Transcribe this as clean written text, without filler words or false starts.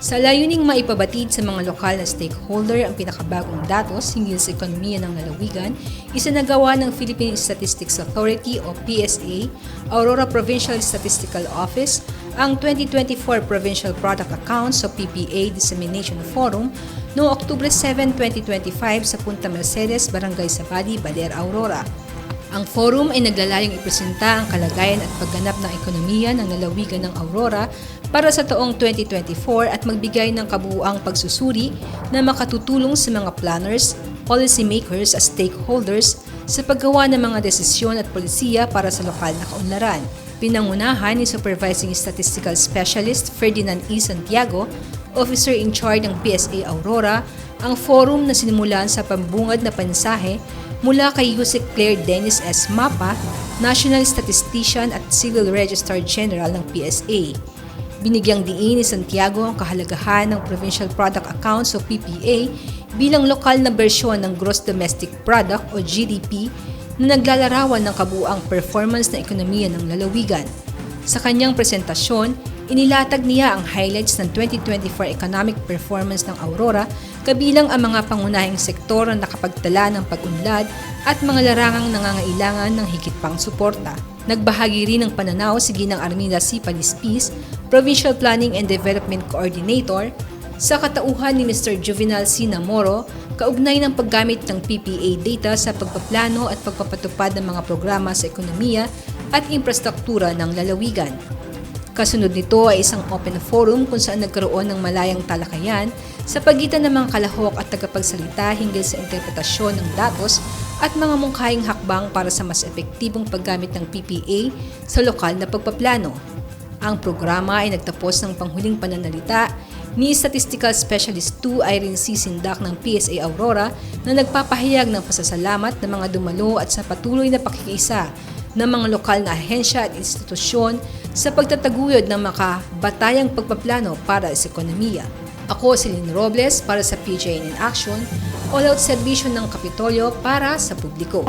Sa layuning maipabatid sa mga lokal na stakeholder ang pinakabagong datos hinggil sa ekonomiya ng lalawigan, isinagawa ng Philippine Statistics Authority o PSA, Aurora Provincial Statistical Office, ang 2024 Provincial Product Accounts o PPA Dissemination Forum noong Oktubre 7, 2025 sa Punta Mercedes, Barangay Sabadi, Baler, Aurora. Ang forum ay naglalayong ipresenta ang kalagayan at pagganap ng ekonomiya ng lalawigan ng Aurora para sa taong 2024 at magbigay ng kabuuang pagsusuri na makatutulong sa mga planners, policymakers at stakeholders sa paggawa ng mga desisyon at polisiya para sa lokal na kaunlaran. Pinangunahan ni Supervising Statistical Specialist Ferdinand E. Santiago, Officer in Charge ng PSA Aurora, ang forum na sinimulan sa pambungad na pansahe mula kay Yusek Claire Dennis S. Mapa, National Statistician at Civil Registrar General ng PSA. Binigyang diin ni Santiago ang kahalagahan ng Provincial Product Accounts o PPA bilang lokal na bersyon ng Gross Domestic Product o GDP na naglalarawan ng kabuuang performance ng ekonomiya ng lalawigan. Sa kanyang presentasyon, inilatag niya ang highlights ng 2024 economic performance ng Aurora kabilang ang mga pangunahing sektor na nakapagtala ng pag-unlad at mga larangang nangangailangan ng higit pang suporta. Nagbahagi rin ng pananaw si Ginang Armida C. Palispis, Provincial Planning and Development Coordinator, sa katauhan ni Mr. Juvenal C. Namoro, kaugnay ng paggamit ng PPA data sa pagpaplano at pagpapatupad ng mga programa sa ekonomiya at infrastruktura ng lalawigan. Kasunod nito ay isang open forum kung saan nagkaroon ng malayang talakayan sa pagitan ng mga kalahok at tagapagsalita hinggil sa interpretasyon ng datos at mga mungkahing hakbang para sa mas epektibong paggamit ng PPA sa lokal na pagpaplano. Ang programa ay nagtapos ng panghuling pananalita ni Statistical Specialist 2 Irene C. Sindak ng PSA Aurora na nagpapahayag ng pasasalamat ng mga dumalo at sa patuloy na pakikiisa ng mga lokal na ahensya at institusyon sa pagtataguyod ng makabatayang pagpaplano para sa ekonomiya. Ako si Lynn Robles para sa PJN in Action, all-out serbisyo ng Kapitolyo para sa publiko.